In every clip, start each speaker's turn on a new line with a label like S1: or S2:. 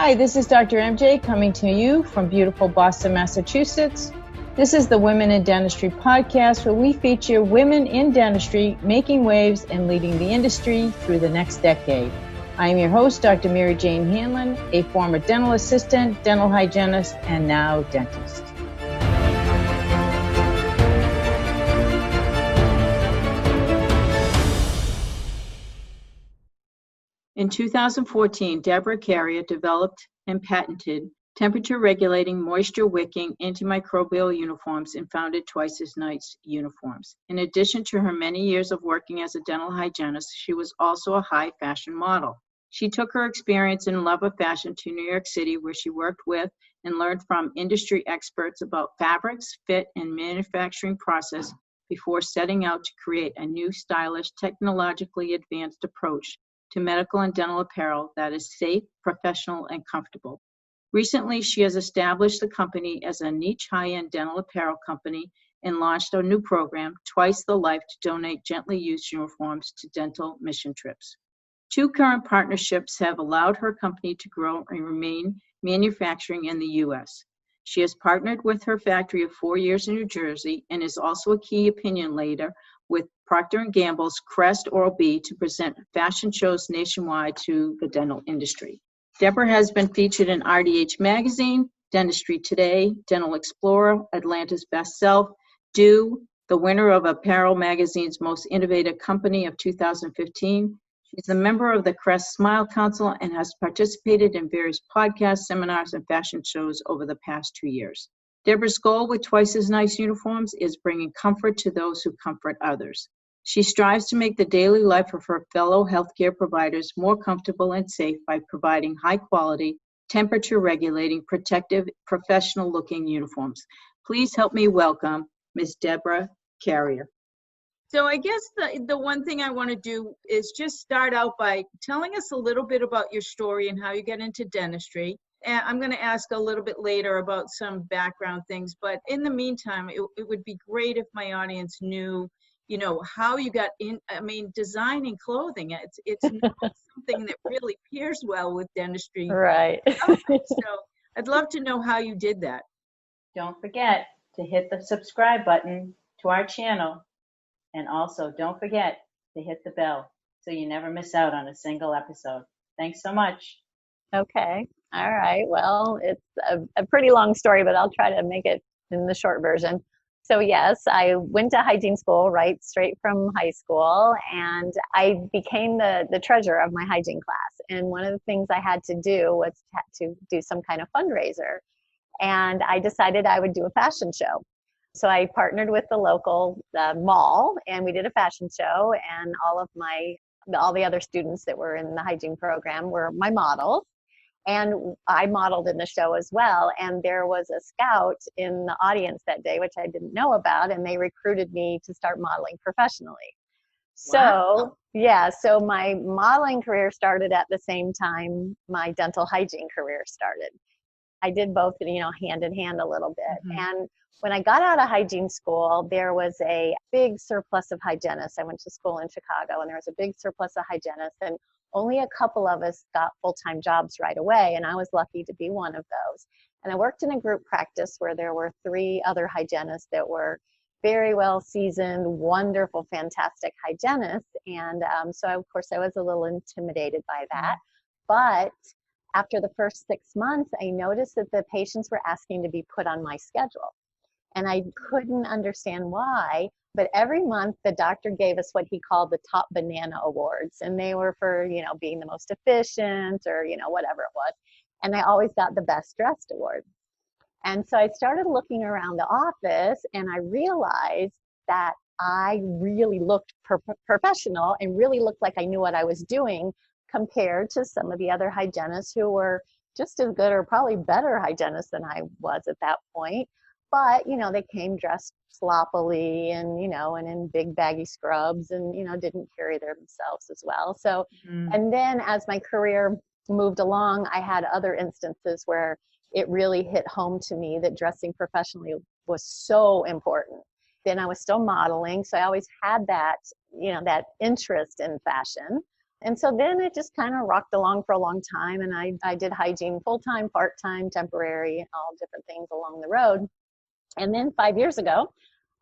S1: Hi, this is Dr. MJ coming to you from beautiful Boston, Massachusetts. This is the Women in Dentistry podcast, where we feature women in dentistry making waves and leading the industry through the next decade. I am your host, Dr. Mary Jane Hanlon, a former dental assistant, dental hygienist, and now dentist. In 2014, Debora Carrier developed and patented temperature-regulating, moisture-wicking antimicrobial uniforms and founded Twice as Nice Uniforms. In addition to her many years of working as a dental hygienist, she was also a high-fashion model. She took her experience and love of fashion to New York City, where she worked with and learned from industry experts about fabrics, fit, and manufacturing process before setting out to create a new, stylish, technologically advanced approach to medical and dental apparel that is safe, professional, and comfortable. Recently, she has established the company as a niche high-end dental apparel company and launched a new program, Twice the Life, to donate gently used uniforms to dental mission trips. 2 current partnerships have allowed her company to grow and remain manufacturing in the U.S. She has partnered with her factory of 4 years in New Jersey and is also a key opinion leader with Procter & Gamble's Crest Oral-B to present fashion shows nationwide to the dental industry. Debora has been featured in RDH Magazine, Dentistry Today, Dental Explorer, Atlanta's Best Self, Do, the winner of Apparel Magazine's Most Innovative Company of 2015. She's a member of the Crest Smile Council and has participated in various podcasts, seminars, and fashion shows over the past 2 years. Debora's goal with Twice as Nice Uniforms is bringing comfort to those who comfort others. She strives to make the daily life of her fellow healthcare providers more comfortable and safe by providing high-quality, temperature-regulating, protective, professional-looking uniforms. Please help me welcome Ms. Debora Carrier. So I guess the one thing I want to do is just start out by telling us a little bit about your story and how you get into dentistry. And I'm going to ask a little bit later about some background things, but in the meantime, it would be great if my audience knew, you know, how you got in. I mean, designing clothing, it's not something that really pairs well with dentistry.
S2: Right.
S1: So I'd love to know how you did that.
S3: Don't forget to hit the subscribe button to our channel, and also don't forget to hit the bell so you never miss out on a single episode. Thanks so much.
S2: Okay. All right. Well, it's a pretty long story, but I'll try to make it in the short version. So yes, I went to hygiene school right straight from high school, and I became the treasurer of my hygiene class. And one of the things I had to do was to do some kind of fundraiser. And I decided I would do a fashion show. So I partnered with the local mall, and we did a fashion show, and all the other students that were in the hygiene program were my models. And I modeled in the show as well. And there was a scout in the audience that day, which I didn't know about, and they recruited me to start modeling professionally. Wow. So my modeling career started at the same time my dental hygiene career started. I did both, hand in hand a little bit. Mm-hmm. And when I got out of hygiene school, there was a big surplus of hygienists. I went to school in Chicago, and there was a big surplus of hygienists, and only a couple of us got full-time jobs right away, and I was lucky to be one of those. And I worked in a group practice where there were 3 other hygienists that were very well seasoned, wonderful, fantastic hygienists. And so, of course, I was a little intimidated by that. But after the first 6 months, I noticed that the patients were asking to be put on my schedule. And I couldn't understand why, but every month the doctor gave us what he called the top banana awards. And they were for, being the most efficient or, whatever it was. And I always got the best dressed award. And so I started looking around the office, and I realized that I really looked professional and really looked like I knew what I was doing compared to some of the other hygienists who were just as good or probably better hygienists than I was at that point. But, they came dressed sloppily and, and in big baggy scrubs and, didn't carry themselves as well. So, And then as my career moved along, I had other instances where it really hit home to me that dressing professionally was so important. Then I was still modeling. So I always had that, that interest in fashion. And so then it just kind of rocked along for a long time. And I did hygiene full-time, part-time, temporary, all different things along the road. And then 5 years ago,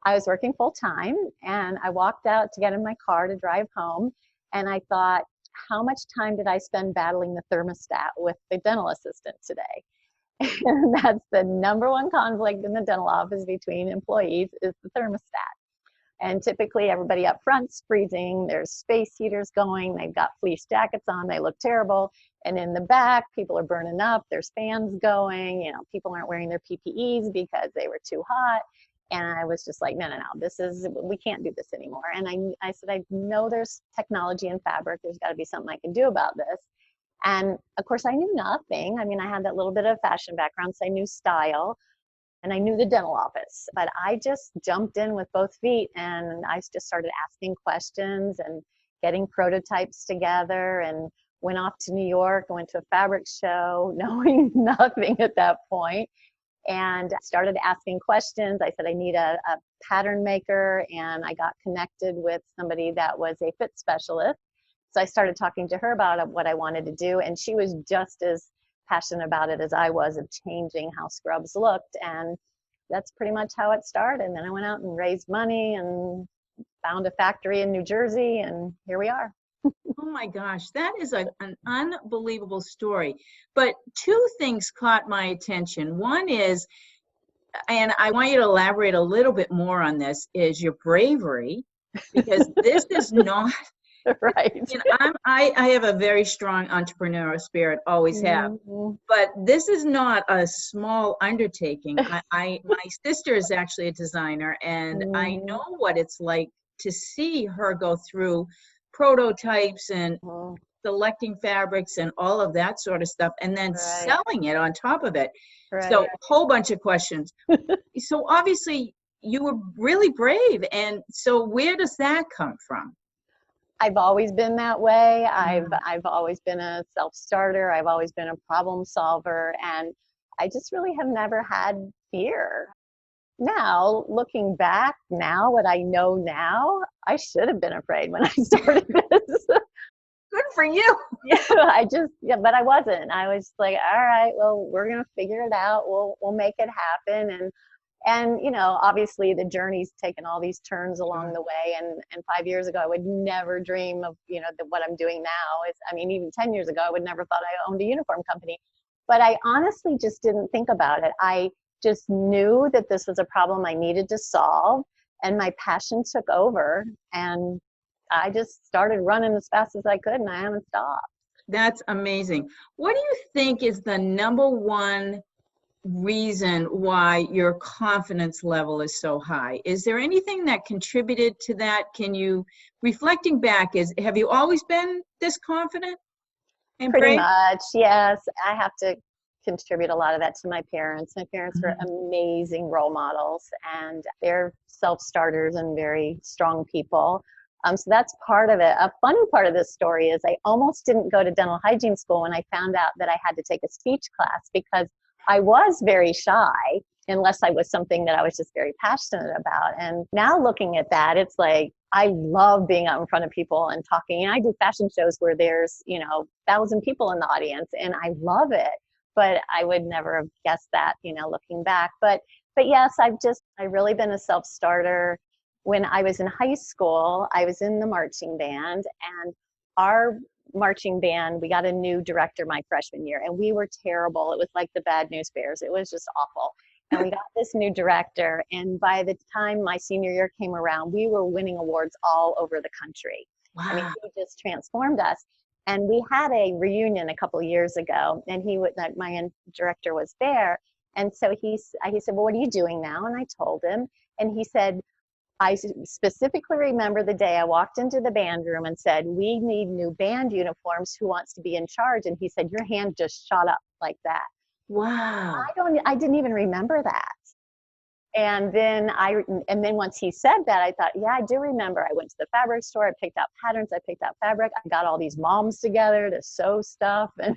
S2: I was working full-time, and I walked out to get in my car to drive home. And I thought, how much time did I spend battling the thermostat with the dental assistant today? And that's the number one conflict in the dental office between employees is the thermostat. And typically everybody up front's freezing, there's space heaters going, they've got fleece jackets on, they look terrible. And in the back, people are burning up, there's fans going, you know, people aren't wearing their PPEs because they were too hot. And I was just like, no, we can't do this anymore. And I said, I know there's technology in fabric, there's gotta be something I can do about this. And of course I knew nothing. I mean, I had that little bit of fashion background, so I knew style. And I knew the dental office, but I just jumped in with both feet, and I just started asking questions and getting prototypes together, and went off to New York. I went to a fabric show, knowing nothing at that point, and started asking questions. I said, I need a pattern maker, and I got connected with somebody that was a fit specialist. So I started talking to her about what I wanted to do, and she was just as passionate about it as I was, of changing how scrubs looked. And that's pretty much how it started. And then I went out and raised money and found a factory in New Jersey, and here we are.
S1: Oh my gosh, that is an unbelievable story. But two things caught my attention. One is, and I want you to elaborate a little bit more on this, is your bravery, because this is not
S2: right.
S1: You know, I have a very strong entrepreneurial spirit, always have.
S2: Mm-hmm.
S1: But this is not a small undertaking. My sister is actually a designer, and I know what it's like to see her go through prototypes and selecting fabrics and all of that sort of stuff, and then selling it on top of it.
S2: Right.
S1: So a whole bunch of questions. So obviously you were really brave. And so where does that come from?
S2: I've always been that way. I've always been a self-starter. I've always been a problem solver, and I just really have never had fear. Now, looking back now, what I know now, I should have been afraid when I started this.
S1: Good for you.
S2: But I wasn't. I was like, all right, well, we're gonna figure it out. We'll make it happen. And you know, obviously the journey's taken all these turns along the way. And 5 years ago, I would never dream of, you know, what I'm doing now. I mean, even 10 years ago, I would never thought I owned a uniform company. But I honestly just didn't think about it. I just knew that this was a problem I needed to solve, and my passion took over, and I just started running as fast as I could, and I haven't stopped.
S1: That's amazing. What do you think is the number one reason why your confidence level is so high? Is there anything that contributed to that? Can you, reflecting back, have you always been this confident and
S2: Pretty
S1: brave?
S2: much, yes. I have to contribute a lot of that to my parents. My parents were amazing role models, and they're self-starters and very strong people. So that's part of it. A funny part of this story is I almost didn't go to dental hygiene school when I found out that I had to take a speech class, because I was very shy, unless I was something that I was just very passionate about. And now looking at that, it's like, I love being out in front of people and talking. And I do fashion shows where there's, 1,000 people in the audience, and I love it. But I would never have guessed that, looking back. But yes, I've really been a self-starter. When I was in high school, I was in the marching band, and our marching band, we got a new director my freshman year, and we were terrible. It was like the Bad News Bears. It was just awful. And we got this new director, and by the time my senior year came around, we were winning awards all over the country.
S1: Wow.
S2: I mean, he just transformed us. And we had a reunion a couple of years ago, and my director was there. And so he said, well, what are you doing now? And I told him, and he said, I specifically remember the day I walked into the band room and said, we need new band uniforms. Who wants to be in charge? And he said, your hand just shot up like that.
S1: Wow.
S2: I didn't even remember that. And then once he said that, I thought, yeah, I do remember. I went to the fabric store, I picked out patterns, I picked out fabric, I got all these moms together to sew stuff. And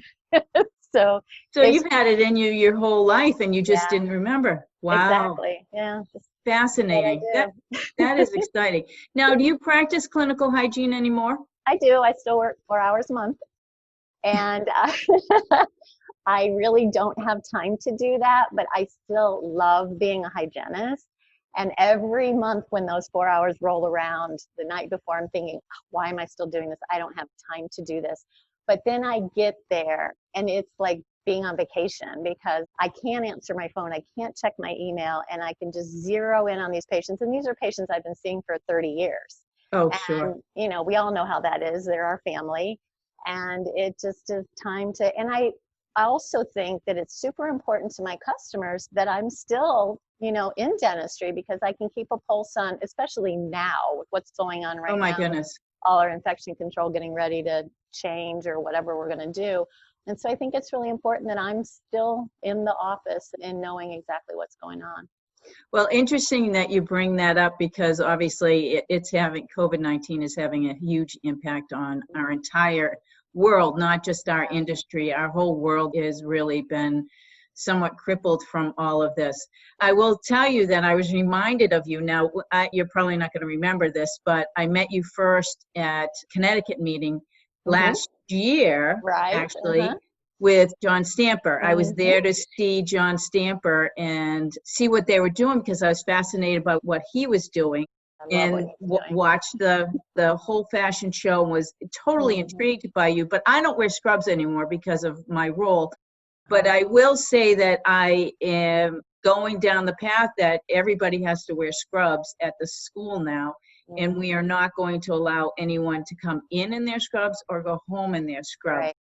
S2: so
S1: you've had it in you your whole life, and you just didn't remember. Wow.
S2: Exactly. Yeah.
S1: Fascinating. That is exciting. Now, do you practice clinical hygiene anymore?
S2: I do. I still work 4 hours a month. And I really don't have time to do that, but I still love being a hygienist. And every month when those 4 hours roll around, the night before, I'm thinking, why am I still doing this? I don't have time to do this. But then I get there and it's like being on vacation because I can't answer my phone. I can't check my email, and I can just zero in on these patients. And these are patients I've been seeing for 30 years.
S1: Oh,
S2: And,
S1: sure.
S2: you know, we all know how that is. They're our family. And it just is time to, and I also think that it's super important to my customers that I'm still, you know, in dentistry, because I can keep a pulse on, especially now with what's going on right now.
S1: Oh my goodness.
S2: All our infection control getting ready to change or whatever we're going to do. And so I think it's really important that I'm still in the office and knowing exactly what's going on.
S1: Well, interesting that you bring that up, because obviously it's having, COVID-19 is having a huge impact on our entire world, not just our industry. Our whole world has really been somewhat crippled from all of this. I will tell you that I was reminded of you. Now, you're probably not going to remember this, but I met you first at Connecticut meeting last year,
S2: Right.
S1: actually, with John Stamper. I was there to see John Stamper and see what they were doing, because I was fascinated by what he was doing, and watched the whole fashion show, and was totally intrigued by you. But I don't wear scrubs anymore because of my role. But I will say that I am going down the path that everybody has to wear scrubs at the school now. And we are not going to allow anyone to come in their scrubs or go home in their scrubs.
S2: Right.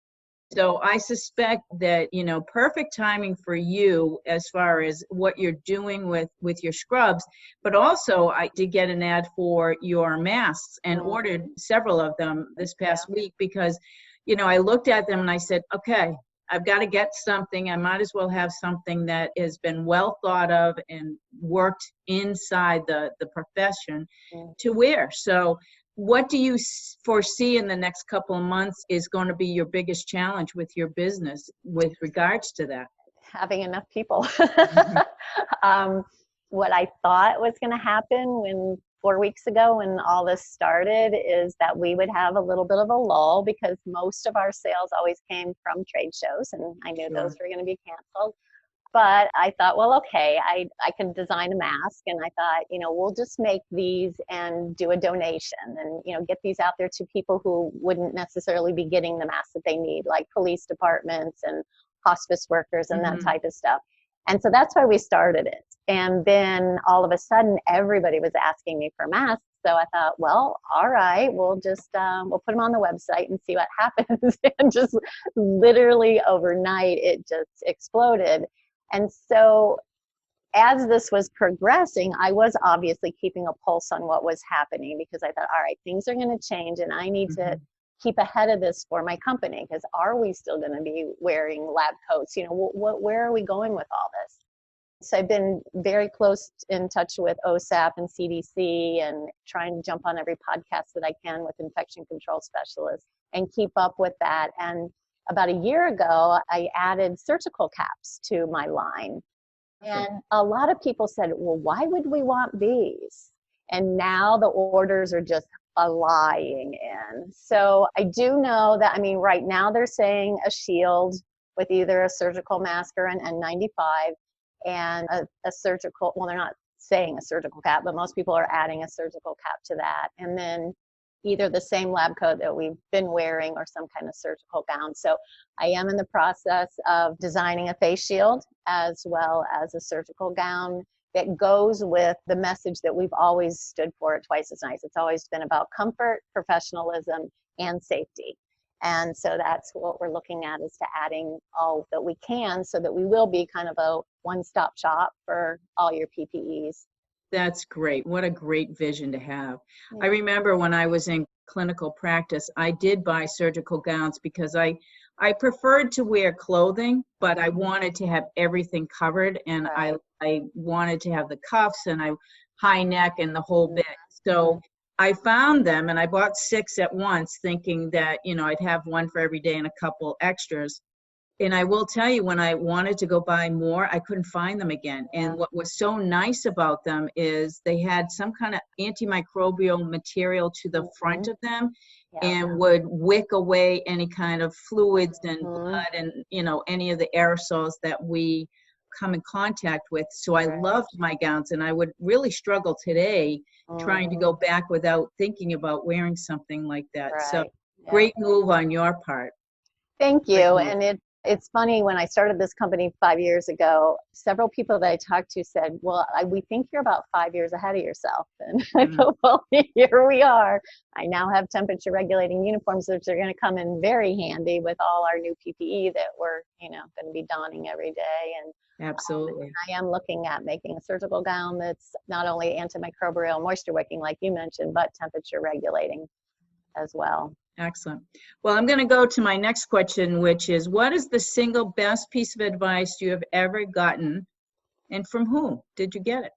S1: So I suspect that, you know, perfect timing for you as far as what you're doing with your scrubs. But also I did get an ad for your masks and ordered several of them this past week, because, you know, I looked at them and I said, okay, I've got to get something. I might as well have something that has been well thought of and worked inside the profession to wear. So what do you foresee in the next couple of months is going to be your biggest challenge with your business with regards to that?
S2: Having enough people. What I thought was going to happen when 4 weeks ago when all this started is that we would have a little bit of a lull, because most of our sales always came from trade shows, and I knew those were going to be canceled. But I thought, well, okay, I can design a mask, and I thought, you know, we'll just make these and do a donation and, you know, get these out there to people who wouldn't necessarily be getting the masks that they need, like police departments and hospice workers and that type of stuff. And so that's why we started it. And then all of a sudden, everybody was asking me for masks. So I thought, well, all right, we'll just, we'll put them on the website and see what happens. And just literally overnight, it just exploded. And so as this was progressing, I was obviously keeping a pulse on what was happening, because I thought, all right, things are going to change and I need to keep ahead of this for my company, because are we still going to be wearing lab coats? You know, where are we going with all this? So I've been very close in touch with OSAP and CDC and trying to jump on every podcast that I can with infection control specialists and keep up with that. And about a year ago, I added surgical caps to my line. And a lot of people said, well, why would we want these? And now the orders are just flying in. So I do know that, I mean, right now they're saying a shield with either a surgical mask or an N95 and a surgical, well, they're not saying a surgical cap, but most people are adding a surgical cap to that. And then either the same lab coat that we've been wearing or some kind of surgical gown. So I am in the process of designing a face shield as well as a surgical gown that goes with the message that we've always stood for at Twice as Nice. It's always been about comfort, professionalism, and safety. And so that's what we're looking at, is to adding all that we can so that we will be kind of a one-stop shop for all your PPEs.
S1: That's great. What a great vision to have. I remember when I was in clinical practice, I did buy surgical gowns because I preferred to wear clothing, but I wanted to have everything covered, and I wanted to have the cuffs and high neck and the whole bit. So I found them and I bought 6 at once, thinking that, you know, I'd have one for every day and a couple extras. And I will tell you, when I wanted to go buy more, I couldn't find them again. And what was so nice about them is they had some kind of antimicrobial material to the front of them.
S2: Yeah.
S1: and would wick away any kind of fluids and
S2: Mhm.
S1: blood and, any of the aerosols that we come in contact with. So I
S2: Right.
S1: loved my gowns, and I would really struggle today trying to
S2: Mhm.
S1: go back without thinking about wearing something like that. So
S2: Right. Yeah.
S1: great move on your part.
S2: Thank
S1: Great
S2: you.
S1: move.
S2: And it's funny, when I started this company 5 years ago, several people that I talked to said, well, we think you're about 5 years ahead of yourself. And I
S1: Mm.
S2: thought, well, here we are. I now have temperature regulating uniforms, which are going to come in very handy with all our new PPE that we're, going to be donning every day. And
S1: Absolutely.
S2: I am looking at making a surgical gown that's not only antimicrobial, moisture wicking, like you mentioned, but temperature regulating as well.
S1: Excellent. Well, I'm going to go to my next question, which is, what is the single best piece of advice you have ever gotten, and from whom did you get it?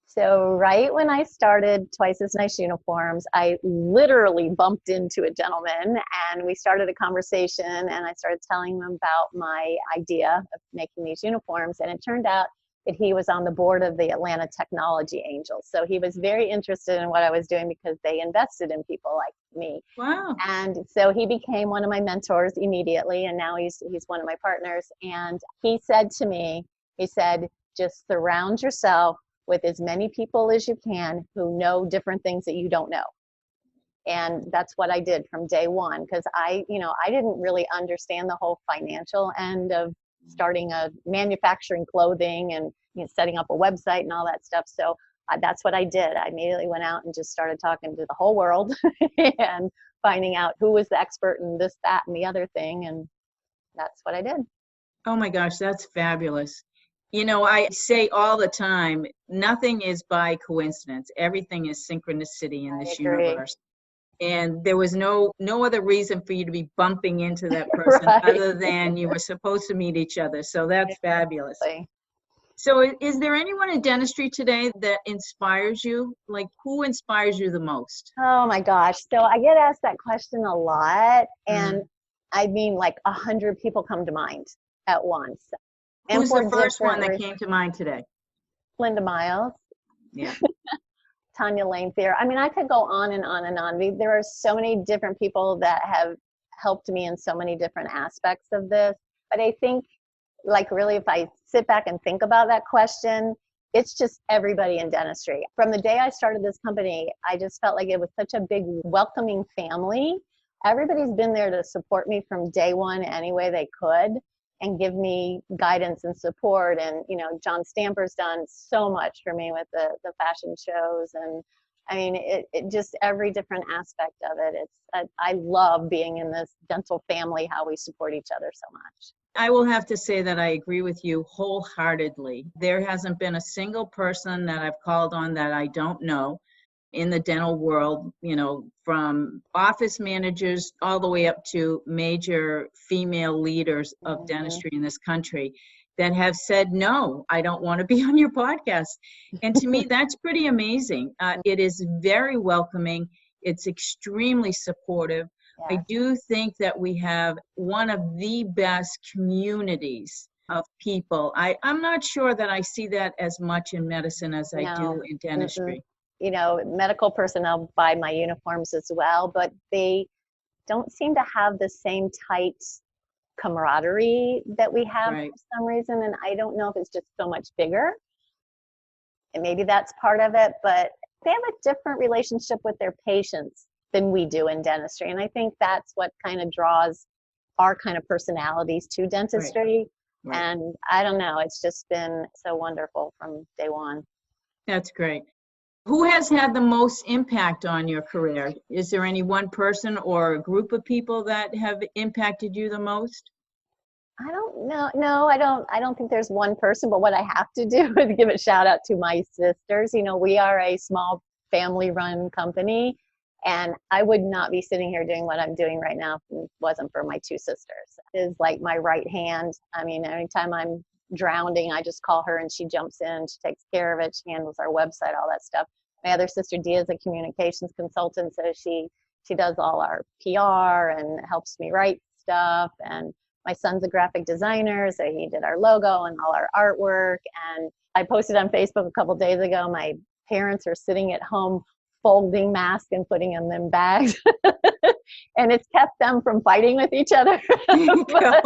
S2: So right when I started Twice as Nice Uniforms, I literally bumped into a gentleman and we started a conversation, and I started telling him about my idea of making these uniforms. And it turned out that he was on the board of the Atlanta Technology Angels. So he was very interested in what I was doing because they invested in people like me.
S1: Wow.
S2: And so he became one of my mentors immediately, and now he's one of my partners. And he said to me, he said, just surround yourself with as many people as you can who know different things that you don't know. And that's what I did from day one, because I didn't really understand the whole financial end of starting a manufacturing clothing and setting up a website and all that stuff. So that's what I did. I immediately went out and just started talking to the whole world and finding out who was the expert in this, that, and the other thing. And that's what I did.
S1: Oh my gosh, that's fabulous. I say all the time, nothing is by coincidence. Everything is synchronicity in
S2: I
S1: this
S2: agree.
S1: universe. And there was no other reason for you to be bumping into that person
S2: Right.
S1: other than you were supposed to meet each other. So that's fabulous.
S2: Exactly.
S1: So is there anyone in dentistry today that inspires you? Like, who inspires you the most?
S2: Oh my gosh. So I get asked that question a lot. And
S1: Mm.
S2: I mean, like 100 people come to mind at once. And
S1: Who's
S2: for
S1: the first one
S2: different
S1: that came to mind today?
S2: Linda Miles,
S1: Yeah.
S2: Tanya Lane Thayer. I mean, I could go on and on and on. There are so many different people that have helped me in so many different aspects of this. But I think, like, really, if I sit back and think about that question, it's just everybody in dentistry. From the day I started this company, I just felt like it was such a big welcoming family. Everybody's been there to support me from day one any way they could and give me guidance and support. And, John Stamper's done so much for me with the fashion shows. And I mean, it just every different aspect of it. I love being in this dental family, how we support each other so much.
S1: I will have to say that I agree with you wholeheartedly. There hasn't been a single person that I've called on that I don't know in the dental world, from office managers all the way up to major female leaders of dentistry in this country that have said, no, I don't want to be on your podcast. And to me, that's pretty amazing. It is very welcoming. It's extremely supportive.
S2: Yeah.
S1: I do think that we have one of the best communities of people. I'm not sure that I see that as much in medicine as I do in dentistry.
S2: Medical personnel buy my uniforms as well, but they don't seem to have the same tight camaraderie that we have
S1: Right.
S2: for some reason. And I don't know if it's just so much bigger. And maybe that's part of it, but they have a different relationship with their patients than we do in dentistry. And I think that's what kind of draws our kind of personalities to dentistry.
S1: Right.
S2: And I don't know, it's just been so wonderful from day one.
S1: That's great. Who has had the most impact on your career? Is there any one person or a group of people that have impacted you the most?
S2: I don't know. No, I don't think there's one person, but what I have to do is give a shout out to my sisters. We are a small family run company, and I would not be sitting here doing what I'm doing right now if it wasn't for my two sisters. It is like my right hand. I mean, anytime I'm drowning, I just call her and she jumps in, she takes care of it, she handles our website, all that stuff. My other sister Dia is a communications consultant, so she does all our PR and helps me write stuff. And my son's a graphic designer, so he did our logo and all our artwork. And I posted on Facebook a couple days ago, my parents are sitting at home folding masks and putting them in bags. And it's kept them from fighting with each other.
S1: There you go.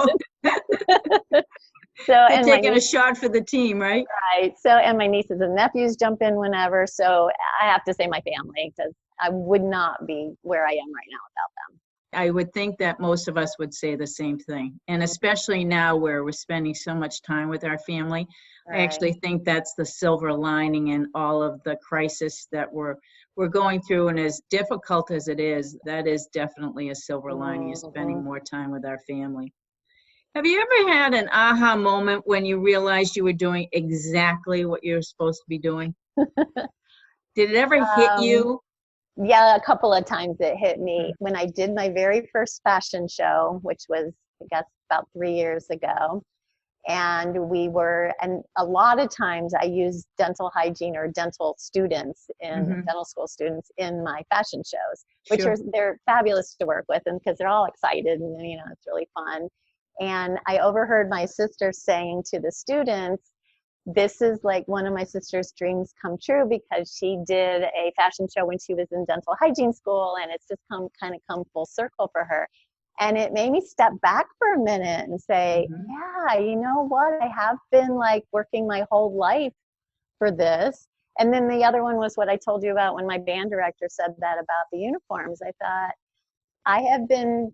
S2: So,
S1: They're
S2: and my
S1: taking a shot for the team, right?
S2: right. So, and my nieces and nephews jump in whenever. So I have to say my family, because I would not be where I am right now without them.
S1: I would think that most of us would say the same thing. And especially now where we're spending so much time with our family, I actually think that's the silver lining in all of the crisis that we're going through. And as difficult as it is, that is definitely a silver lining, is spending more time with our family. Have you ever had an aha moment when you realized you were doing exactly what you're supposed to be doing? Did it ever hit you?
S2: Yeah, a couple of times it hit me when I did my very first fashion show, which was, I guess, about 3 years ago. And a lot of times I use dental hygiene or dental students dental school students in my fashion shows, which they're fabulous to work with, and because they're all excited and it's really fun. And I overheard my sister saying to the students, this is like one of my sister's dreams come true, because she did a fashion show when she was in dental hygiene school, and it's just kind of come full circle for her. And it made me step back for a minute and say, yeah, you know what? I have been like working my whole life for this. And then the other one was what I told you about when my band director said that about the uniforms. I thought, I have been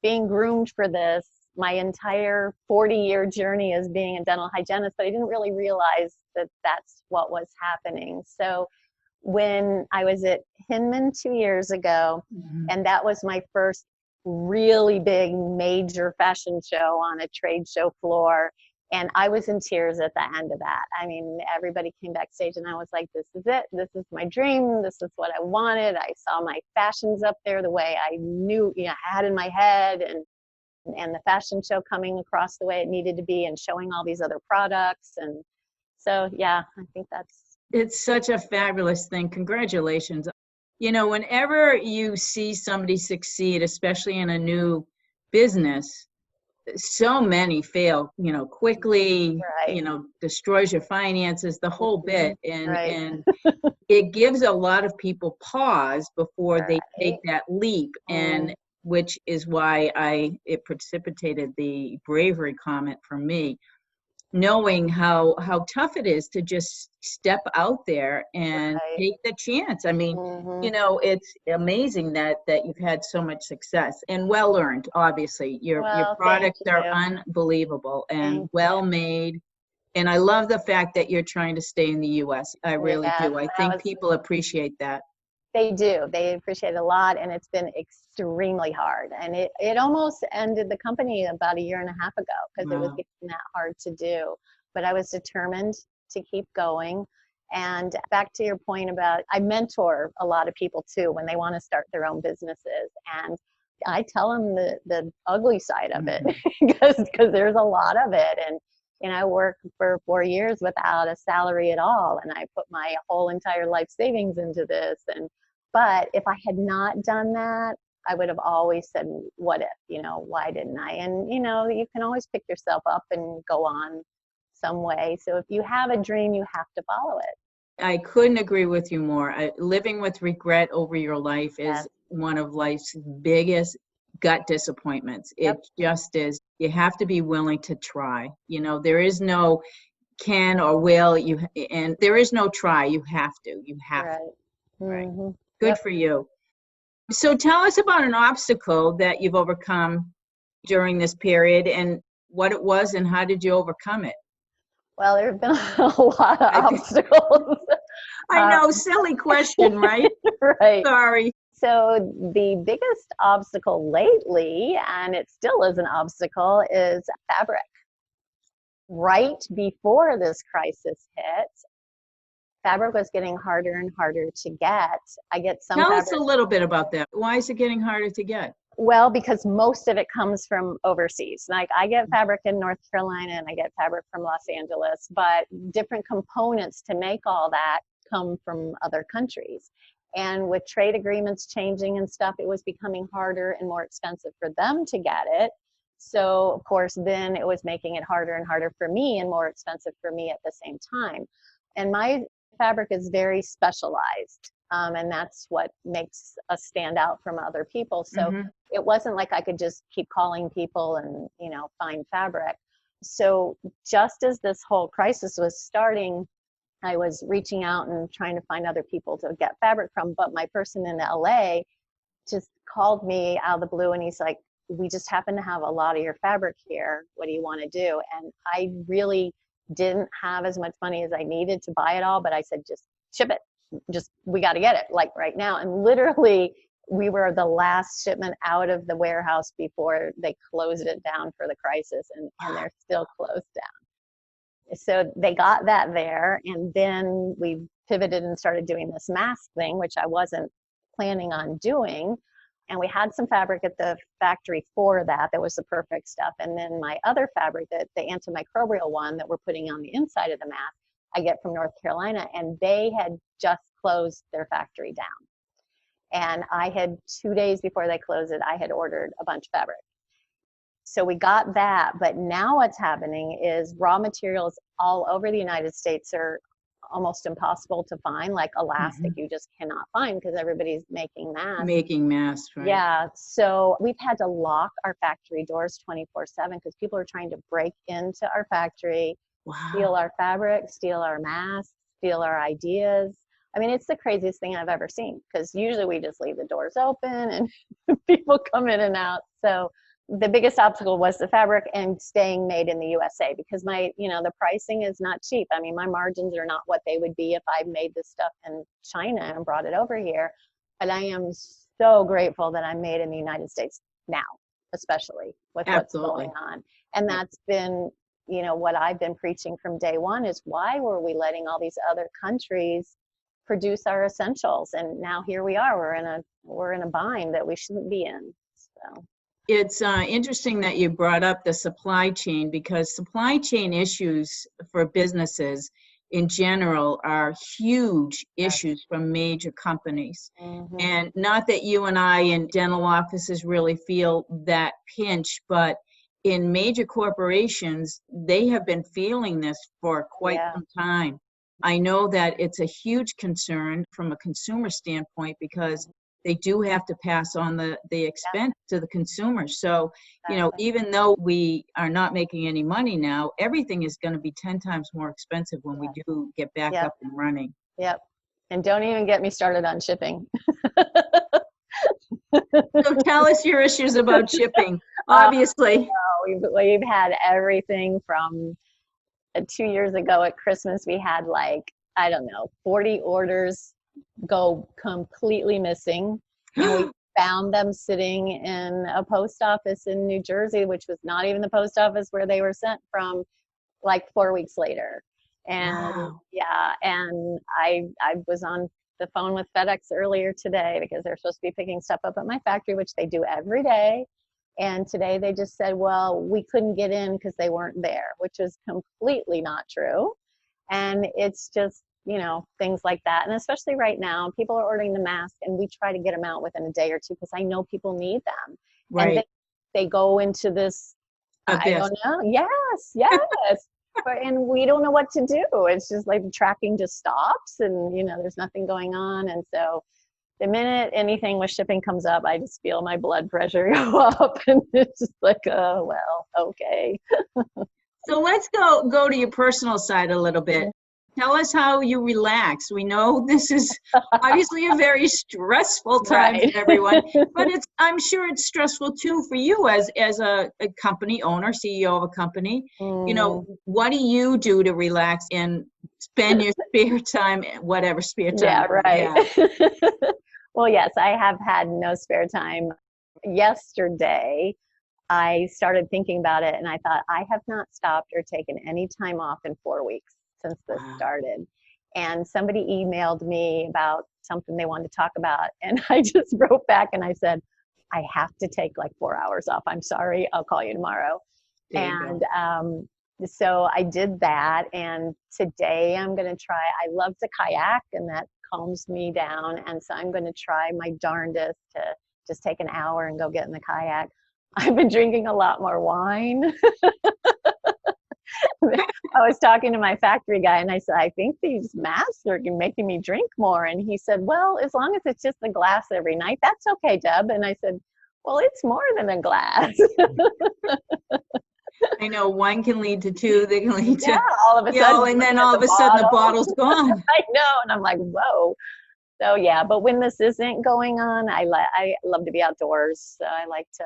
S2: being groomed for this my entire 40-year journey as being a dental hygienist, but I didn't really realize that that's what was happening. So when I was at Hinman 2 years ago, and that was my first really big major fashion show on a trade show floor, and I was in tears at the end of that. I mean, everybody came backstage and I was like, this is it. This is my dream. This is what I wanted. I saw my fashions up there the way I knew, had in my head, and the fashion show coming across the way it needed to be, and showing all these other products. And so, yeah, I think
S1: it's such a fabulous thing. Congratulations. Whenever you see somebody succeed, especially in a new business, so many fail, quickly, destroys your finances, the whole bit. And it gives a lot of people pause before they take that leap. And which is why it precipitated the Bravery comment for me, knowing how tough it is to just step out there and take the chance. I mean, it's amazing that you've had so much success, and well earned. Obviously, your products are unbelievable and well made. And I love the fact that you're trying to stay in the U.S. I really do. I think people appreciate that.
S2: They do. They appreciate it a lot, and it's been extremely hard. And it almost ended the company about 1.5 years ago, because it was getting that hard to do. But I was determined to keep going. And back to your point about, I mentor a lot of people too when they want to start their own businesses. And I tell them the ugly side of it, because there's a lot of it. And I worked for 4 years without a salary at all. And I put my whole entire life savings into this. But if I had not done that, I would have always said, what if, why didn't I? And, you can always pick yourself up and go on some way. So if you have a dream, you have to follow it.
S1: I couldn't agree with you more. Living with regret over your life is one of life's biggest gut disappointments. It just is. You have to be willing to try. There is no can or will, and there is no try. You have to. You have to. Right. Good for you. So tell us about an obstacle that you've overcome during this period, and what it was, and how did you overcome it?
S2: Well, there have been a lot of obstacles.
S1: I know, silly question, right?
S2: Right.
S1: Sorry.
S2: So the biggest obstacle lately, and it still is an obstacle, is fabric. Right before this crisis hit, fabric was getting harder and harder to get. I get some
S1: Tell
S2: fabric.
S1: us a little bit about that. Why is it getting harder to get?
S2: Well, because most of it comes from overseas. Like, I get fabric in North Carolina and I get fabric from Los Angeles, but different components to make all that come from other countries. And with trade agreements changing and stuff, it was becoming harder and more expensive for them to get it. So, of course, then it was making it harder and harder for me and more expensive for me at the same time. And my fabric is very specialized. And that's what makes us stand out from other people. So it wasn't like I could just keep calling people and, find fabric. So just as this whole crisis was starting, I was reaching out and trying to find other people to get fabric from. But my person in LA just called me out of the blue, and he's like, we just happen to have a lot of your fabric here. What do you want to do? And I really didn't have as much money as I needed to buy it all, but I said, just ship it. We got to get it like right now. And literally we were the last shipment out of the warehouse before they closed it down for the crisis, and they're still closed down. So they got that there, and then we pivoted and started doing this mask thing, which I wasn't planning on doing. And we had some fabric at the factory for that. That was the perfect stuff. And then my other fabric, the antimicrobial one that we're putting on the inside of the mask, I get from North Carolina, and they had just closed their factory down. And I had 2 days before they closed it, I had ordered a bunch of fabric. So we got that, but now what's happening is raw materials all over the United States are almost impossible to find. Like elastic, you just cannot find because everybody's making masks.
S1: Making masks, right?
S2: Yeah, so we've had to lock our factory doors 24/7 because people are trying to break into our factory, steal our fabric, steal our masks, steal our ideas. I mean, it's the craziest thing I've ever seen, because usually we just leave the doors open and people come in and out. So the biggest obstacle was the fabric and staying made in the USA, because the pricing is not cheap. I mean, my margins are not what they would be if I made this stuff in China and brought it over here. But I am so grateful that I'm made in the United States now, especially with what's going on. And that's been, what I've been preaching from day one is, why were we letting all these other countries produce our essentials? And now here we are, we're in a bind that we shouldn't be in. So
S1: it's interesting that you brought up the supply chain, because supply chain issues for businesses in general are huge issues from major companies. And not that you and I in dental offices really feel that pinch, but in major corporations, they have been feeling this for quite some time. I know that it's a huge concern from a consumer standpoint, because they do have to pass on the expense to the consumer. So, even though we are not making any money now, everything is going to be 10 times more expensive when we do get back up and running.
S2: Yep. And don't even get me started on shipping.
S1: So tell us your issues about shipping. Obviously.
S2: We've had everything from 2 years ago at Christmas, we had 40 orders go completely missing. And we found them sitting in a post office in New Jersey, which was not even the post office where they were sent from, 4 weeks later. And and I was on the phone with FedEx earlier today, because they're supposed to be picking stuff up at my factory, which they do every day. And today they just said, well, we couldn't get in because they weren't there, which is completely not true. And it's just, things like that. And especially right now, people are ordering the mask, and we try to get them out within a day or two, because I know people need them.
S1: Right.
S2: And they go into this, I don't know. Yes. And we don't know what to do. It's just like tracking just stops, and, there's nothing going on. And so the minute anything with shipping comes up, I just feel my blood pressure go up, and it's just like, oh, well, okay.
S1: So let's go to your personal side a little bit. Tell us how you relax. We know this is obviously a very stressful time for everyone, but I'm sure it's stressful too for you as a company owner, CEO of a company. What do you do to relax and spend your spare time, whatever spare time?
S2: Yeah, right. Well, yes, I have had no spare time. Yesterday, I started thinking about it, and I thought, I have not stopped or taken any time off in 4 weeks since this started. And somebody emailed me about something they wanted to talk about, and I just wrote back and I said, I have to take 4 hours off. I'm sorry, I'll call you tomorrow. So I did that, and today I'm going to try. I love to kayak, and that calms me down, and so I'm going to try my darndest to just take an hour and go get in the kayak. I've been drinking a lot more wine. I was talking to my factory guy and I said, I think these masks are making me drink more. And he said, well, as long as it's just a glass every night, that's okay, Deb. And I said, well, it's more than a glass.
S1: I know one can lead to two, they can lead to,
S2: Yeah, all of a sudden,
S1: and then all of a sudden the bottle's gone.
S2: I know. And I'm like, whoa. So yeah, but when this isn't going on, I love to be outdoors. So I like to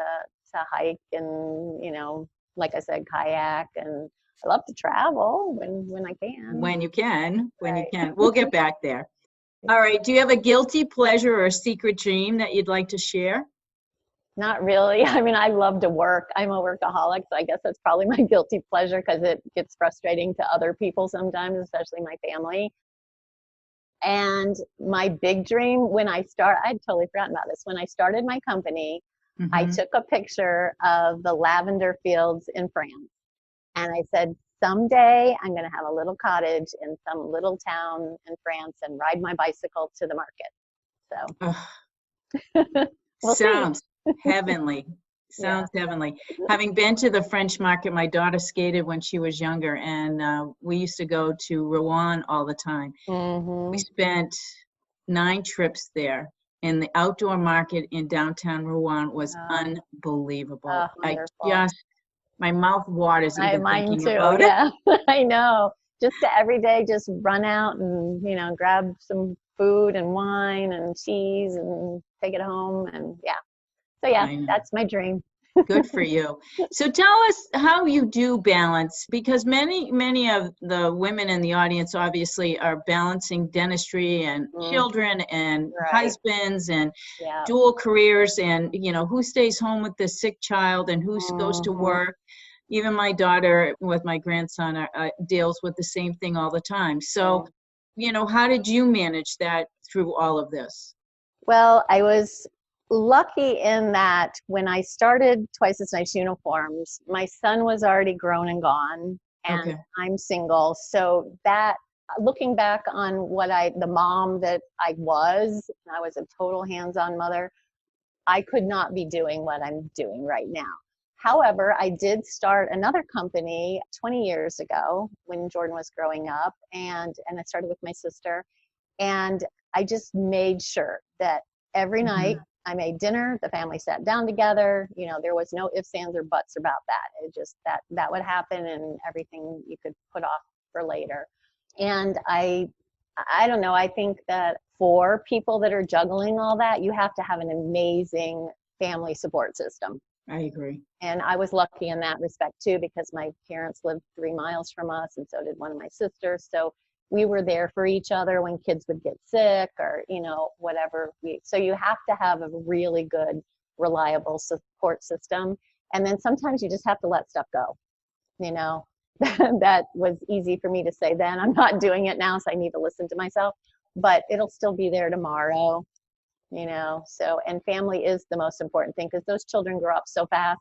S2: hike and, like I said, kayak, and I love to travel when I can.
S1: When you can.
S2: Right.
S1: We'll get back there. All right. Do you have a guilty pleasure or a secret dream that you'd like to share?
S2: Not really. I mean, I love to work. I'm a workaholic, so I guess that's probably my guilty pleasure because it gets frustrating to other people sometimes, especially my family. And my big dream I'd totally forgotten about this. When I started my company, I took a picture of the lavender fields in France. And I said, someday I'm going to have a little cottage in some little town in France and ride my bicycle to the market. So we'll
S1: Sounds
S2: see.
S1: heavenly. Sounds heavenly. Having been to the French market, my daughter skated when she was younger, and we used to go to Rouen all the time. We spent 9 trips there, and the outdoor market in downtown Rouen was unbelievable. My mouth waters even thinking about it.
S2: I know. Just every day, just run out and, grab some food and wine and cheese and take it home. And so that's my dream.
S1: Good for you. So tell us how you do balance, because many of the women in the audience obviously are balancing dentistry and children and husbands and dual careers, and who stays home with the sick child and who goes to work. Even my daughter with my grandson deals with the same thing all the time. So, how did you manage that through all of this?
S2: Well, I was lucky in that when I started Twice as Nice Uniforms, my son was already grown and gone, and I'm single. So that, looking back on the mom that I was a total hands-on mother. I could not be doing what I'm doing right now. However, I did start another company 20 years ago when Jordan was growing up, and I started with my sister, and I just made sure that every night I made dinner, the family sat down together, there was no ifs, ands, or buts about that. It just, that would happen, and everything you could put off for later. And I don't know, I think that for people that are juggling all that, you have to have an amazing family support system.
S1: I agree.
S2: And I was lucky in that respect too, because my parents lived 3 miles from us, and so did one of my sisters. So we were there for each other when kids would get sick or, whatever. So you have to have a really good, reliable support system. And then sometimes you just have to let stuff go. That was easy for me to say then. I'm not doing it now, so I need to listen to myself. But it'll still be there tomorrow. So, and family is the most important thing, because those children grow up so fast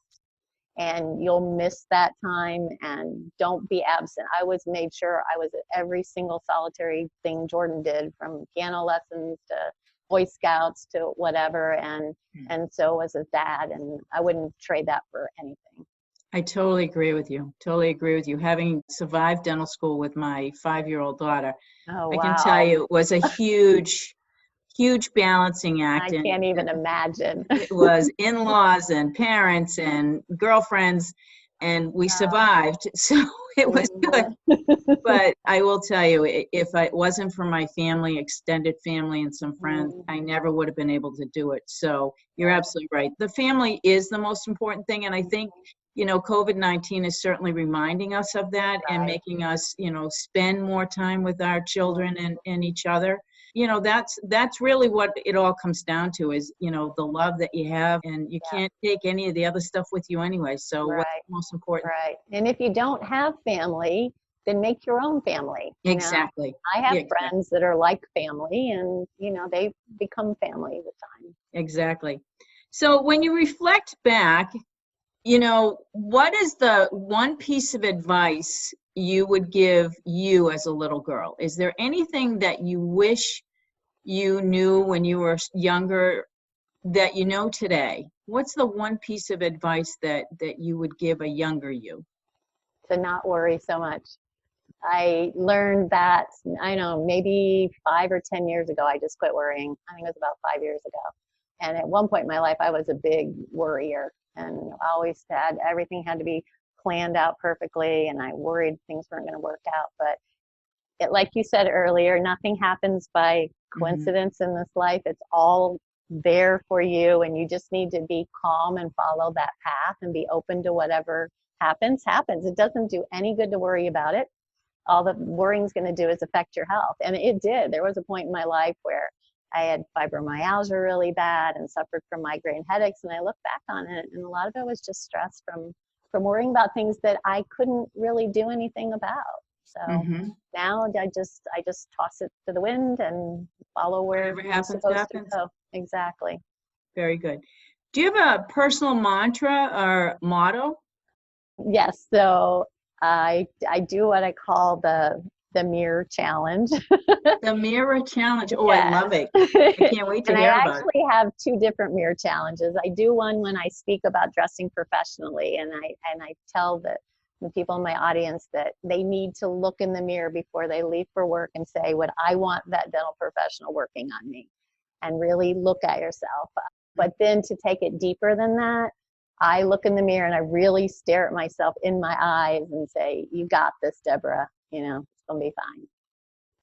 S2: and you'll miss that time, and don't be absent. I made sure I was at every single solitary thing Jordan did, from piano lessons to Boy Scouts to whatever. And so was his dad, and I wouldn't trade that for anything.
S1: I totally agree with you. Having survived dental school with my 5-year-old daughter, I can tell you it was a huge balancing act.
S2: I can't even imagine.
S1: It was in-laws and parents and girlfriends, and we survived. So it was good. But I will tell you, if it wasn't for my family, extended family, and some friends, I never would have been able to do it. So you're absolutely right. The family is the most important thing. And I think, COVID-19 is certainly reminding us of that, and making us, spend more time with our children and each other. That's really what it all comes down to, is, the love that you have, and you can't take any of the other stuff with you anyway. So what's the most important?
S2: Right. And if you don't have family, then make your own family.
S1: Exactly.
S2: I have friends that are like family, and, they become family with time.
S1: Exactly. So when you reflect back, what is the one piece of advice you would give you as a little girl? Is there anything that you wish you knew when you were younger that you know today? What's the one piece of advice that you would give a younger you?
S2: To not worry so much. I learned that, I don't know, maybe 5 or 10 years ago, I just quit worrying. I think it was about 5 years ago. And at one point in my life, I was a big worrier and I always had, everything had to be planned out perfectly. And I worried things weren't going to work out. But it, like you said earlier, nothing happens by coincidence in this life. It's all there for you. And you just need to be calm and follow that path and be open to whatever happens. It doesn't do any good to worry about it. All the worrying's going to do is affect your health. And it did. There was a point in my life where I had fibromyalgia really bad and suffered from migraine headaches. And I look back on it, and a lot of it was just stress from worrying about things that I couldn't really do anything about. So now I just toss it to the wind and follow where I'm supposed to go. Exactly.
S1: Very good. Do you have a personal mantra or motto?
S2: Yes. So I do what I call the mirror challenge.
S1: The mirror challenge. Oh,
S2: Yes.
S1: I love it. I can't wait to
S2: And
S1: hear
S2: I
S1: about it.
S2: actually have 2 different mirror challenges. I do one when I speak about dressing professionally, and I tell the people in my audience that they need to look in the mirror before they leave for work and say, would I want that dental professional working on me? And really look at yourself. But then to take it deeper than that, I look in the mirror and I really stare at myself in my eyes and say, you got this, Debora. You know, it's going to be fine.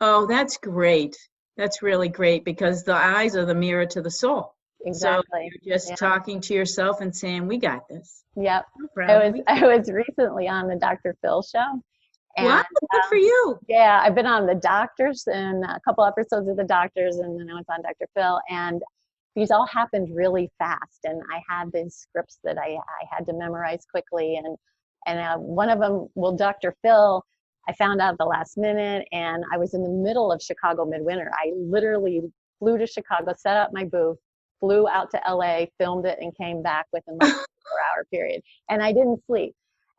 S1: Oh, that's great. That's really great because the eyes are the mirror to the soul.
S2: Exactly.
S1: So you're just talking to yourself and saying, we got this.
S2: Yep.
S1: No
S2: I was recently on the Dr. Phil show. And,
S1: wow, good for you.
S2: Yeah, I've been on the Doctors and a couple episodes of the Doctors, and then I was on Dr. Phil, and these all happened really fast. And I had these scripts that I had to memorize quickly, and one of them, well, Dr. Phil, I found out at the last minute, and I was in the middle of Chicago midwinter. I literally flew to Chicago, set up my booth, flew out to LA, filmed it, and came back within like a 4-hour period. And I didn't sleep.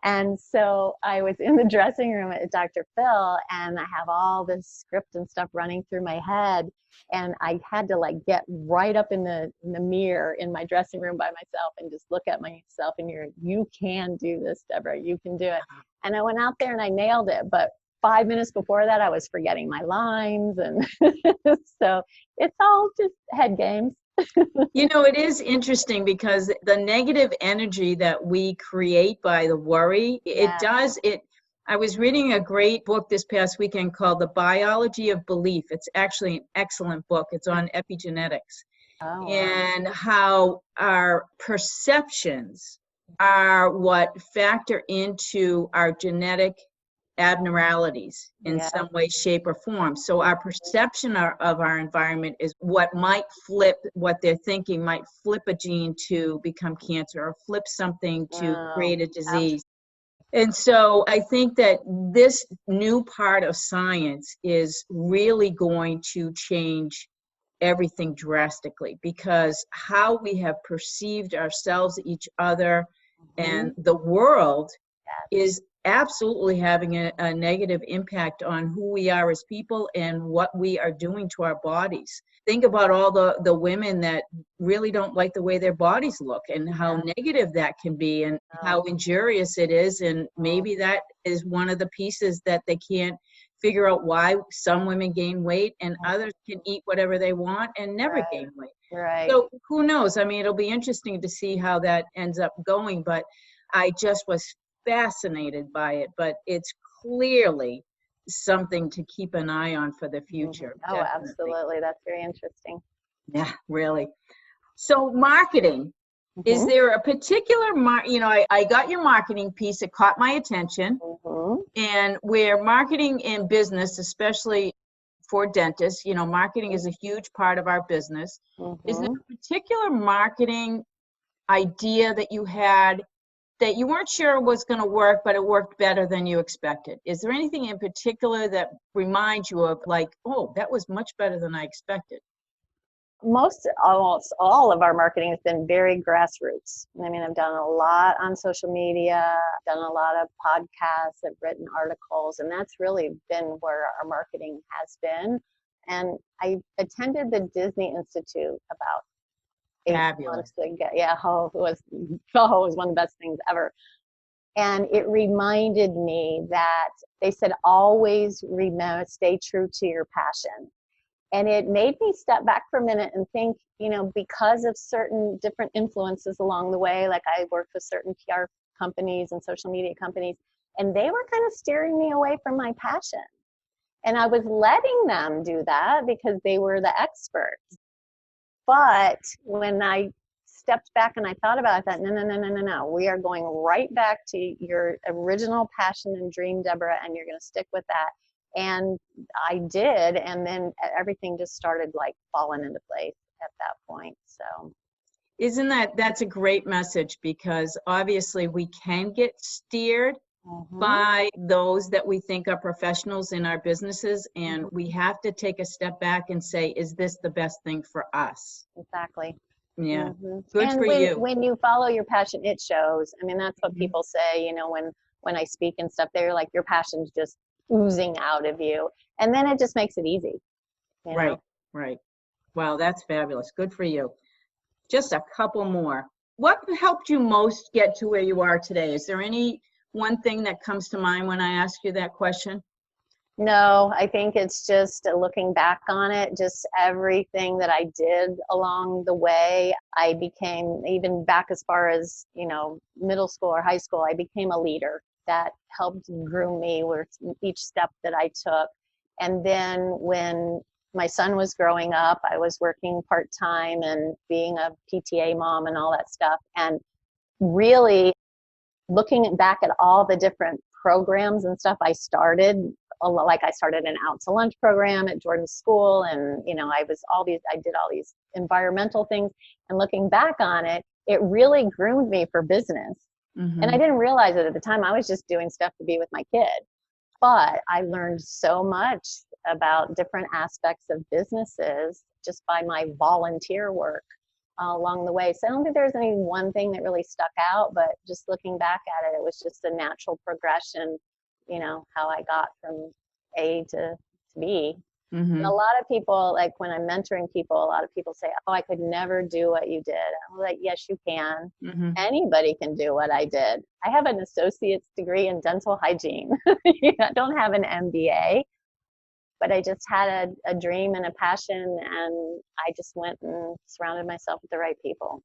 S2: And so I was in the dressing room at Dr. Phil, and I have all this script and stuff running through my head. And I had to like get right up in the mirror in my dressing room by myself and just look at myself and you can do this, Debora, you can do it. And I went out there and I nailed it. But 5 minutes before that, I was forgetting my lines. And so it's all just head games.
S1: You know, it is interesting because the negative energy that we create by the worry, I was reading a great book this past weekend called The Biology of Belief. It's actually an excellent book. It's on epigenetics.
S2: Oh,
S1: and how our perceptions are what factor into our genetic abnormalities in some way, shape, or form. So our perception of our environment is what might flip, what they're thinking might flip a gene to become cancer or flip something to create a disease. And so I think that this new part of science is really going to change everything drastically, because how we have perceived ourselves, each other, and the world is absolutely having a negative impact on who we are as people and what we are doing to our bodies. Think about all the women that really don't like the way their bodies look and how negative that can be and how injurious it is. And maybe that is one of the pieces that they can't figure out, why some women gain weight and others can eat whatever they want and never gain weight.
S2: Right.
S1: So who knows? I mean, it'll be interesting to see how that ends up going, but I just was fascinated by it. But it's clearly something to keep an eye on for the future.
S2: Oh, definitely. Absolutely. That's very interesting.
S1: Yeah, really. So marketing. Is there a particular, I got your marketing piece, it caught my attention. And where marketing in business, especially for dentists, marketing is a huge part of our business. Is there a particular marketing idea that you had that you weren't sure was going to work, but it worked better than you expected? Is there anything in particular that reminds you of like, oh, that was much better than I expected?
S2: Almost all of our marketing has been very grassroots. I mean, I've done a lot on social media, done a lot of podcasts, I've written articles, and that's really been where our marketing has been. And I attended the Disney Institute about 8 months ago. Yeah, it was one of the best things ever. And it reminded me that they said, always remember, stay true to your passion. And it made me step back for a minute and think, because of certain different influences along the way, like I worked with certain PR companies and social media companies, and they were kind of steering me away from my passion. And I was letting them do that because they were the experts. But when I stepped back and I thought about it, I thought, no. We are going right back to your original passion and dream, Debora, and you're going to stick with that. And I did. And then everything just started like falling into place at that point. So.
S1: That's a great message, because obviously we can get steered by those that we think are professionals in our businesses, and we have to take a step back and say, is this the best thing for us?
S2: Exactly.
S1: Yeah. Good
S2: and
S1: for you.
S2: When you follow your passion, it shows. I mean, that's what people say, when I speak and stuff, they're like, your passion's just oozing out of you. And then it just makes it easy.
S1: Right. Wow, that's fabulous. Good for you. Just a couple more. What helped you most get to where you are today? Is there any one thing that comes to mind when I ask you that question?
S2: No, I think it's just looking back on it, just everything that I did along the way. I became, even back as far as, middle school or high school, I became a leader that helped groom me with each step that I took. And then when my son was growing up, I was working part-time and being a PTA mom and all that stuff. And really looking back at all the different programs and stuff I started, like I started an out to lunch program at Jordan's school, and I did all these environmental things, and looking back on it, it really groomed me for business. And I didn't realize it at the time. I was just doing stuff to be with my kid, but I learned so much about different aspects of businesses just by my volunteer work along the way. So I don't think there's any one thing that really stuck out, but just looking back at it, it was just a natural progression, how I got from A to B. And a lot of people, like when I'm mentoring people, a lot of people say, oh, I could never do what you did. I'm like, yes, you can. Anybody can do what I did. I have an associate's degree in dental hygiene. I don't have an MBA, but I just had a dream and a passion, and I just went and surrounded myself with the right people.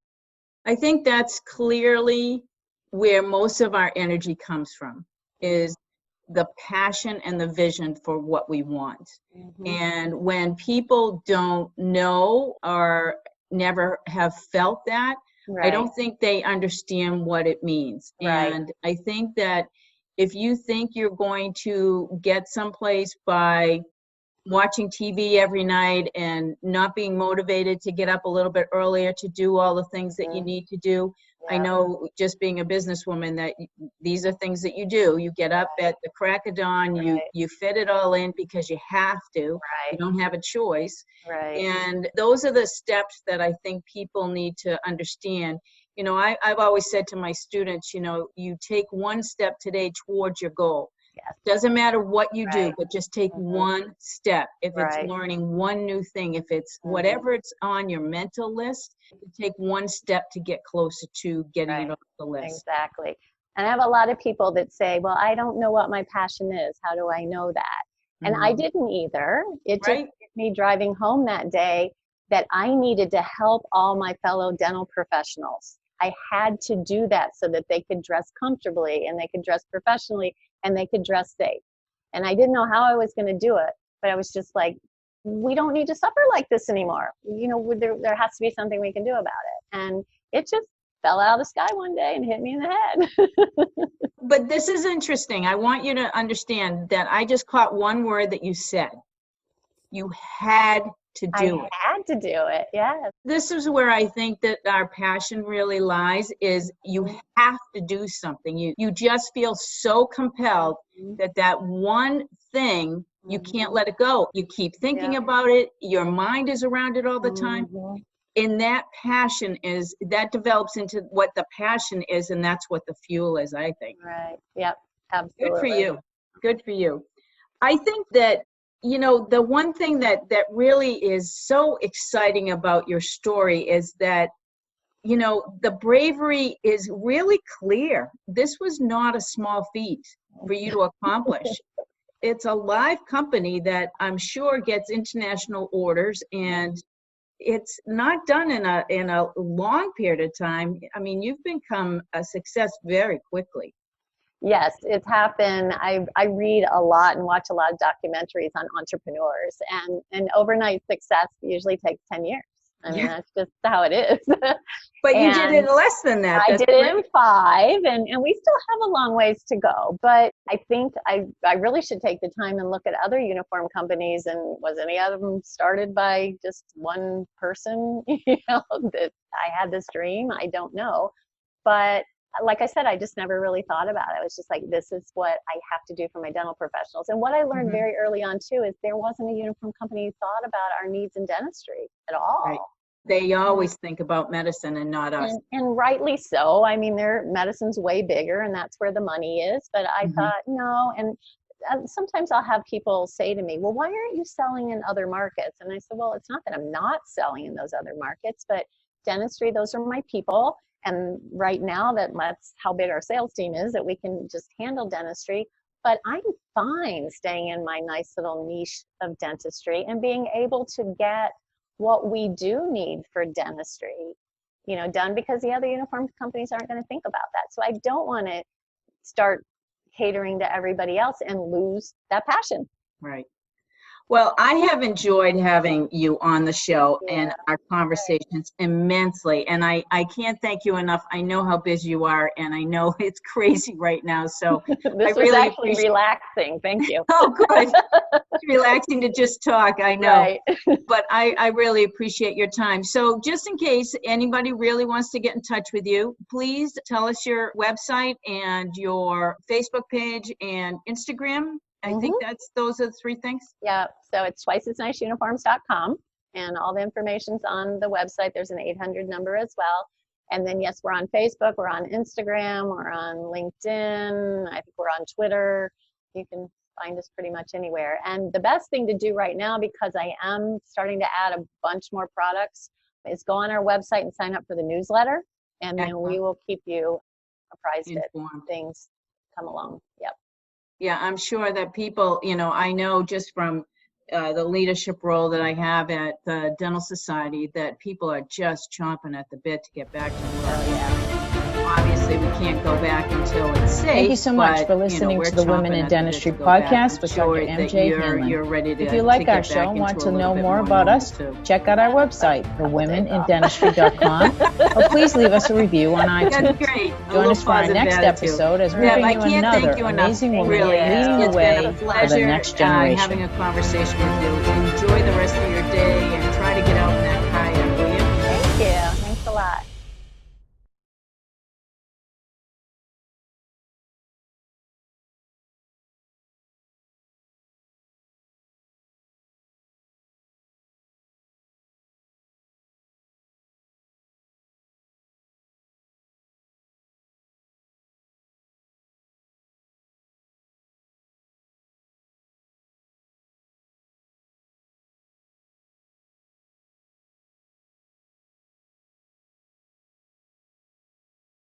S1: I think that's clearly where most of our energy comes from, is the passion and the vision for what we want. And when people don't know or never have felt that, I don't think they understand what it means. And I think that if you think you're going to get someplace by watching TV every night and not being motivated to get up a little bit earlier to do all the things that you need to do. I know, just being a businesswoman, that these are things that you do. You get up at the crack of dawn, you fit it all in because you have to. You don't have a choice. And those are the steps that I think people need to understand. I've always said to my students, you take one step today towards your goal. Doesn't matter what you do, but just take one step. If it's learning one new thing, if it's whatever it's on your mental list, take one step to get closer to getting it off the list.
S2: Exactly. And I have a lot of people that say, well, I don't know what my passion is. How do I know that? And I didn't either. It just took me driving home that day that I needed to help all my fellow dental professionals. I had to do that so that they could dress comfortably and they could dress professionally and they could dress safe. And I didn't know how I was going to do it, but I was just like, we don't need to suffer like this anymore. There has to be something we can do about it. And it just fell out of the sky one day and hit me in the head.
S1: But this is interesting. I want you to understand that I just caught one word that you said. You had to do it.
S2: I had to do it, yes.
S1: This is where I think that our passion really lies, is you have to do something. You just feel so compelled that one thing, you can't let it go. You keep thinking about it. Your mind is around it all the time. And that passion that develops into what the passion is, and that's what the fuel is, I think.
S2: Right, yep, absolutely.
S1: Good for you. Good for you. I think that the one thing that really is so exciting about your story is that you know, the bravery is really clear. This was not a small feat for you to accomplish. It's a live company that I'm sure gets international orders, and it's not done in a long period of time. I mean, you've become a success very quickly.
S2: Yes, it's happened. I read a lot and watch a lot of documentaries on entrepreneurs, and overnight success usually takes 10 years. I mean, that's just how it is.
S1: But you did it in less than that.
S2: I did it in 5, and we still have a long ways to go. But I think I really should take the time and look at other uniform companies, and was any of them started by just one person? You know, that I had this dream. I don't know. But like I said, I just never really thought about it. I was just like, this is what I have to do for my dental professionals. And what I learned very early on too is there wasn't a uniform company who thought about our needs in dentistry at all.
S1: Right. They always think about medicine and not us.
S2: And rightly so. I mean, their medicine's way bigger, and that's where the money is. But I thought, no. And sometimes I'll have people say to me, well, why aren't you selling in other markets? And I said, well, it's not that I'm not selling in those other markets, but dentistry, those are my people. And right now, that's how big our sales team is, that we can just handle dentistry. But I'm fine staying in my nice little niche of dentistry and being able to get what we do need for dentistry, you know, done, because the other uniform companies aren't going to think about that. So I don't want to start catering to everybody else and lose that passion.
S1: Right. Well, I have enjoyed having you on the show and our conversations immensely. And I can't thank you enough. I know how busy you are, and I know it's crazy right now. So
S2: this was really actually relaxing. Thank you.
S1: Oh, good. It's relaxing to just talk. I know.
S2: Right.
S1: But I really appreciate your time. So just in case anybody really wants to get in touch with you, please tell us your website and your Facebook page and Instagram. I think those are the 3 things.
S2: Yeah, so it's twiceasniceuniforms.com, and all the information's on the website. There's an 800 number as well. And then, yes, we're on Facebook, we're on Instagram, we're on LinkedIn, I think we're on Twitter. You can find us pretty much anywhere. And the best thing to do right now, because I am starting to add a bunch more products, is go on our website and sign up for the newsletter, and then we will keep you apprised as things come along. Yep.
S1: Yeah, I'm sure that people, you know, I know just from the leadership role that I have at the Dental Society that people are just chomping at the bit to get back to work.
S2: Oh, yeah.
S1: Obviously, we can't go back until it's safe.
S4: Thank you so much for listening to the Women in Dentistry podcast with Dr. MJ Hanlon.
S1: You're ready to,
S4: if you like our show and want to know more about us, check out our website, thewomenindentistry.com, or please leave us a review on iTunes.
S1: That's great.
S4: Join us for our next episode as we bring you another amazing woman leading the way for the next generation.
S1: Having a conversation with you. Enjoy the rest of your day and try to get out in that